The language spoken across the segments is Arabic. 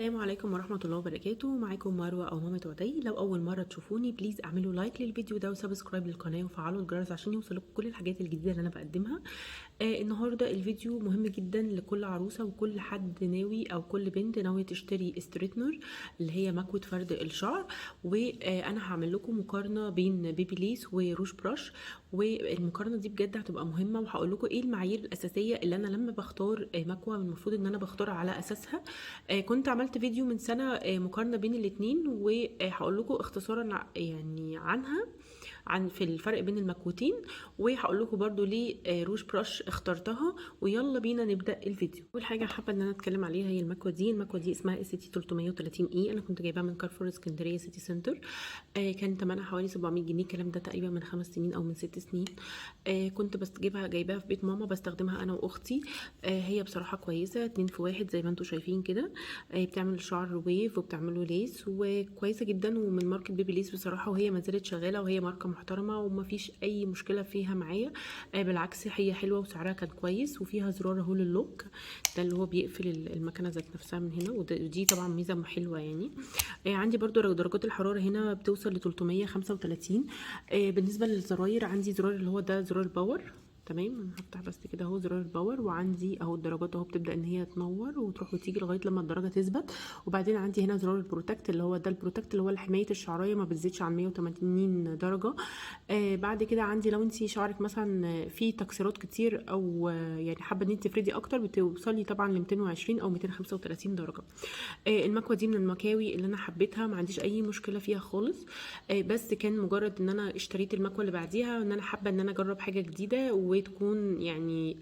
السلام عليكم ورحمة الله وبركاته. معاكم مروة أو مامة عدي. لو أول مرة تشوفوني بليز اعملوا لايك للفيديو ده وسبسكرايب للقناة وفعلوا الجرس عشان يوصلكم كل الحاجات الجديدة اللي أنا بقدمها. النهاردة الفيديو مهم جدا لكل عروسة وكل حد ناوي أو كل بنت ناوية تشتري ستريتنر اللي هي مكوة فرد الشعر. وأنا هعمل لكم مقارنة بين بيبي ليس وروج براش، والمقارنة دي بجد هتبقى مهمة، وهقول لكم ايه المعايير الأساسية اللي أنا لما بختار مكوة المفروض إن أنا بختار على أساسها. كنت عملت فيديو من سنة مقارنة بين الاتنين، وهقول لكم اختصارا يعني عنها، عن في الفرق بين المكوتين، وهقول لكم برضو ليه روج براش اخترتها. ويلا بينا نبدا الفيديو. اول حاجه حابه ان انا اتكلم عليها هي المكوه دي اسمها اس تي 330 اي. انا كنت جايباها من كارفور اسكندريه سيتي سنتر. كان ثمنها حوالي 700 جنيه، الكلام ده تقريبا من 5 سنين او من 6 سنين. كنت جايباها في بيت ماما بستخدمها انا واختي. هي بصراحه كويسه، 2 في 1 زي ما انتم شايفين كده. بتعمل الشعر ويف وبتعمله ليس، وكويسه جدا، ومن ماركه بيبي ليس بصراحه، وهي ما زالت شغاله، وهي ماركه محترمه ومفيش اي مشكله فيها معايا. بالعكس هي حلوه وسعرها كان كويس، وفيها زرار اهو لللوك ده اللي هو بيقفل المكنه ذات نفسها من هنا، ودي طبعا ميزه حلوه يعني. عندي برضو درجات الحراره هنا بتوصل ل 335. بالنسبه للزراير عندي زرار اللي هو ده زرار الباور. تمام، انا هفتح بس كده اهو زرار الباور، وعندي اهو الدرجات اهو بتبدا ان هي تنور وتروح وتيجي لغايه لما الدرجه تثبت. وبعدين عندي هنا زرار البروتكت اللي هو ده البروتكت اللي هو لحمايه الشعريه ما بتزيدش عن 180 درجه. بعد كده عندي لو انت شعرك مثلا في تكسيرات كتير، او يعني حابه ان انت تفردي اكتر، بتوصلي طبعا ل 220 او 235 درجه. المكوه دي من المكاوي اللي انا حبيتها، ما عنديش اي مشكله فيها خالص. بس كان مجرد ان انا اشتريت المكوه اللي بعديها، وان انا حابه ان انا اجرب حاجه جديده وتكون يعني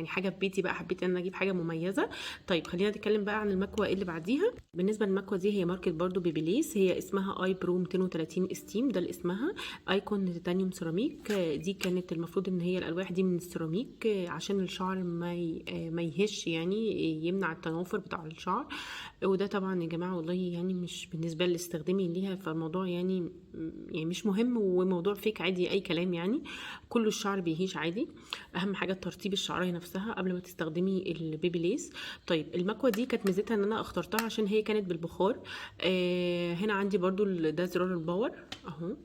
حاجه في بيتي بقى، حبيت ان انا اجيب حاجه مميزه. طيب خلينا نتكلم بقى عن المكوه اللي بعديها. بالنسبه للمكوه دي هي ماركه برضو بيبي ليس، هي اسمها اي برو 230 استيم، ده اللي اسمها ايكون تيتانيوم سيراميك. دي كانت المفروض ان هي الالواح دي من السيراميك عشان الشعر ما يهش، يعني يمنع التنافر بتاع الشعر. وده طبعا يا جماعه والله يعني مش بالنسبه لاستخدامي ليها، فالموضوع يعني مش مهم، وموضوع فيك عادي اي كلام يعني. كل الشعر بيهيش عادي، اهم حاجه ترطيب الشعريه نفسها قبل ما تستخدمي البيبي ليس. طيب المكوه دي كانت ميزتها ان انا اخترتها عشان هي كانت بالبخار. هنا عندي برضو ده زرار الباور اهو.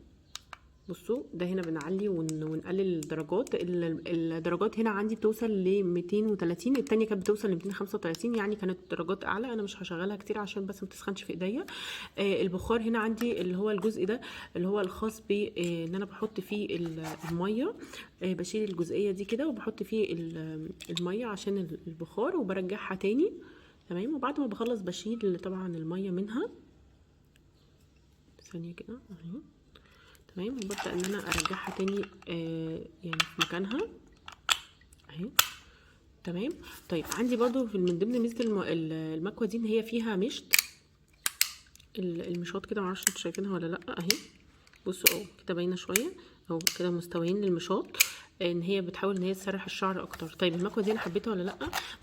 بصوا ده هنا بنعلي ونقلل الدرجات. الدرجات هنا عندي بتوصل ل 230، التانية كانت بتوصل ل 235، يعني كانت درجات اعلى. انا مش هشغلها كتير عشان بس ما تسخنش في ايديا. البخار هنا عندي اللي هو الجزء ده اللي هو الخاص ب ان انا بحط فيه الميه. بشيل الجزئيه دي كده وبحط فيه الميه عشان البخار، وبرجعها تاني. تمام، وبعد ما بخلص بشيل طبعا الميه منها. ثانيه كده اهي. تمام، وببدأ ان انا ارجعها تاني يعني في مكانها اهي. تمام. طيب عندي برضو من ضمن ميزه المكوه دي ان هي فيها مشط. المشاط كده معرفش انتوا شايفينها ولا لا اهي. بصوا اهو كده باينه شويه اهو كده مستويين للمشاط، ان هي بتحاول ان هي تسرح الشعر اكتر. طيب المكوه دي انا حبيتها ولا لا؟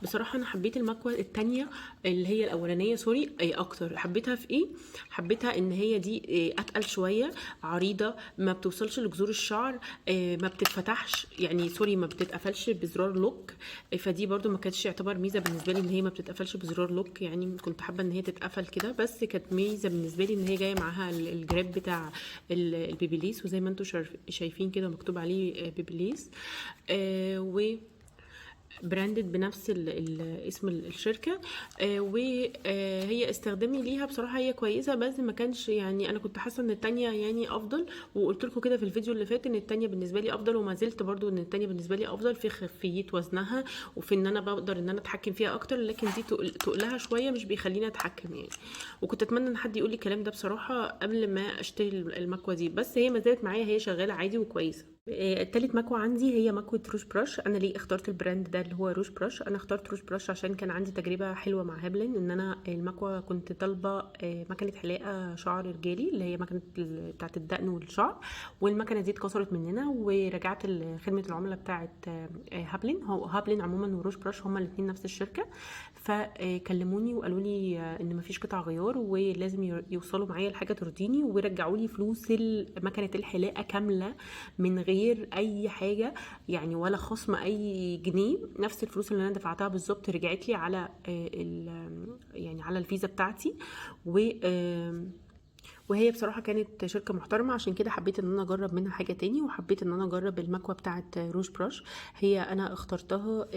بصراحه انا حبيت المكوه التانية اللي هي الاولانيه سوري اكتر. حبيتها في ايه؟ حبيتها ان هي دي اتقل شويه، عريضه، ما بتوصلش لجذور الشعر، ما بتتفتحش يعني سوري ما بتتقفلش بزرار لوك. فدي برده ما كانتش يعتبر ميزه بالنسبه لي ان هي ما بتتقفلش بزرار لوك، يعني كنت حابه ان هي تتقفل كده، بس كانت ميزه بالنسبه لي ان هي جايه معاها الجراب بتاع البيبي ليس، وزي ما انتم شايفين كده مكتوب عليه بيبي ليس. و براندد بنفس اسم الشركه. وهي استخدامي ليها بصراحه هي كويسه، بس ما كانش يعني انا كنت حاسه ان التانية يعني افضل، وقلت لكم كده في الفيديو اللي فات ان التانية بالنسبه لي افضل، وما زلت برضو ان التانية بالنسبه لي افضل في خفيه وزنها، وفي ان انا بقدر ان انا اتحكم فيها اكتر. لكن دي تقلها شويه مش بيخليني اتحكم يعني. وكنت اتمنى ان حد يقول لي الكلام ده بصراحه قبل ما اشتري المكوه دي، بس هي ما زالت معايا، هي شغاله عادي وكويسه. التالت مكوة عندي هي مكوة روج براش. انا ليه اخترت البراند ده اللي هو روج براش؟ انا اخترت روج براش عشان كان عندي تجربة حلوة مع هابلين، ان انا المكوة كنت طالبة مكنة حلاقة شعر رجالي اللي هي مكنة بتاعت الدقن والشعر، والمكنة دي اتكسرت مننا، ورجعت لخدمة العملاء بتاعت هابلين. هو هابلين عموما وروج براش هما الاتنين نفس الشركة، فكلموني وقالوا لي ان مفيش قطع غيار، ولازم يوصلوا معايا لحاجة ترضيني، ورجعوا لي فلوس مكنة الحلاقة كاملة من غير غير اي حاجه يعني، ولا خصم اي جنيه. نفس الفلوس اللي انا دفعتها بالظبط رجعت لي على يعني على الفيزا بتاعتي. و وهي بصراحة كانت شركة محترمة، عشان كده حبيت ان انا اجرب منها حاجة تاني، وحبيت ان انا اجرب المكوة بتاعة روج براش. هي انا اخترتها،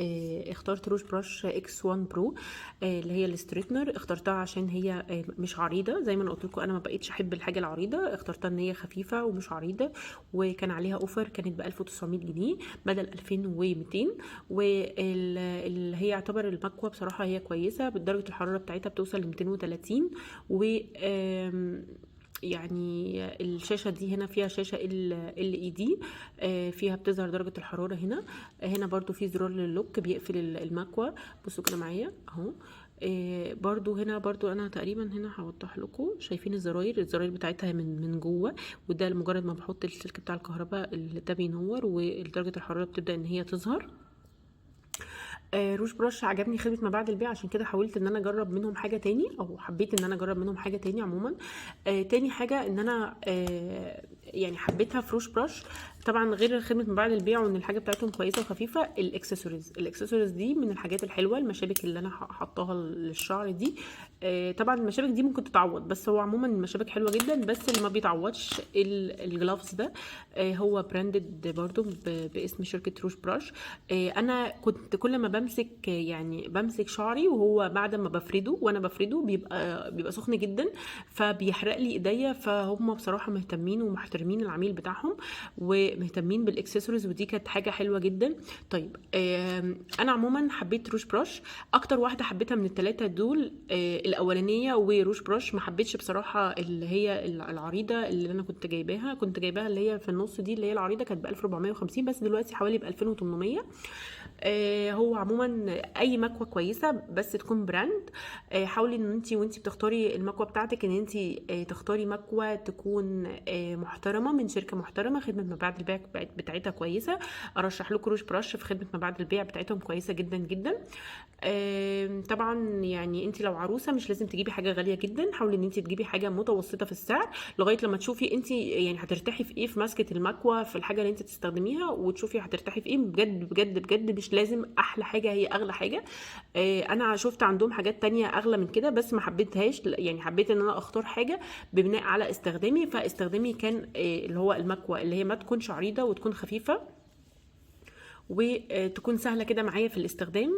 اخترت روج براش اكس 1 برو، اللي هي الستريتنر. اخترتها عشان هي مش عريضة، زي ما انا قلت لكم انا ما بقيتش احب الحاجة العريضة. اخترتها ان هي خفيفة ومش عريضة، وكان عليها اوفر، كانت ب 1900 جنيه بدل 2200. واللي هي يعتبر المكوة بصراحة هي كويسة، درجة الحرارة بتاعتها بتوصل ل 230. و يعني الشاشه دي هنا فيها شاشه LED، فيها بتظهر درجه الحراره هنا. هنا برضو في زرار لللوك بيقفل المكوه. بصوا كده معايا اهو. برضو هنا برضو انا تقريبا هنا هوضح لكم، شايفين الزراير بتاعتها من جوه، وده لمجرد ما بحط السلك بتاع الكهرباء ده بينور ودرجه الحراره بتبدا ان هي تظهر. روج براش عجبني خدمه ما بعد البيع، عشان كده حاولت ان انا اجرب منهم حاجه تاني، او حبيت ان انا اجرب منهم حاجه تاني عموما. تاني حاجه ان انا يعني حبيتها في روج براش، طبعا غير خدمه ما بعد البيع وان الحاجه بتاعتهم كويسه وخفيفه. الاكسسوارز دي من الحاجات الحلوه. المشابك اللي انا حطاها للشعر دي، طبعا المشابك دي ممكن تتعوض، بس هو عموما المشابك حلوه جدا، بس اللي ما بيتعوضش الجلافز ده. هو براندد برضو باسم شركه روج براش. انا كنت كل ما بمسك يعني بمسك شعري، وهو بعد ما بفرده وانا بفرده بيبقى سخن جدا، فبيحرق لي ايديا. فهم بصراحه مهتمين ومحترمين العميل بتاعهم، ومهتمين بالاكسسوارز، ودي كانت حاجه حلوه جدا. طيب انا عموما حبيت روج براش اكتر واحده حبيتها من الثلاثه دول، الاولانيه وروج براش. ما حبيتش بصراحه اللي هي العريضه اللي انا كنت جايباها اللي هي في النص دي، اللي هي العريضه كانت ب 1450، بس دلوقتي حوالي ب 2800. هو عموما اي مكوه كويسه بس تكون براند. حاولي ان انت وانت بتختاري المكوه بتاعتك ان انت تختاري مكوه تكون محترمه من شركه محترمه. خدمه ما بعد البيع بتاعتها كويسه. ارشح لكم روج براش في خدمه ما بعد البيع بتاعتهم كويسه جدا جدا. طبعا يعني انت لو عروسه مش لازم تجيبي حاجه غاليه جدا، حاولي ان انت تجيبي حاجه متوسطه في السعر، لغايه لما تشوفي انت يعني هترتاحي في ايه في مسكه المكوه، في الحاجه اللي انت تستخدميها، وتشوفي هترتاحي في ايه. بجد بجد بجد مش لازم احلى حاجه هي اغلى حاجه. انا شفت عندهم حاجات تانية اغلى من كده بس ما حبيتهاش، يعني حبيت ان انا اختار حاجه بناء على استخدامي. فاستخدامي كان اللي هو المكوه اللي هي ما تكونش عريضه وتكون خفيفه وتكون سهله كده معايا في الاستخدام.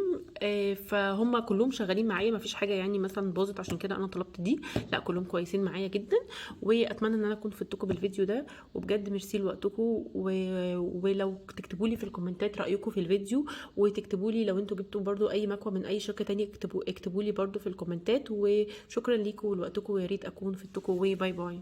فهم كلهم شغالين معايا، ما فيش حاجه يعني مثلا باظت عشان كده انا طلبت دي، لا كلهم كويسين معايا جدا. واتمنى ان انا اكون فدتكم بالفيديو ده، وبجد ميرسي لوقتكم. ولو تكتبوا لي في الكومنتات رايكم في الفيديو، وتكتبوا لي لو انتوا جبتوا برضو اي مكوه من اي شركه تانية، اكتبوا لي برضو في الكومنتات. وشكرا ليكم ولوقتكم، ويا ريت اكون فدتكم، وباي باي.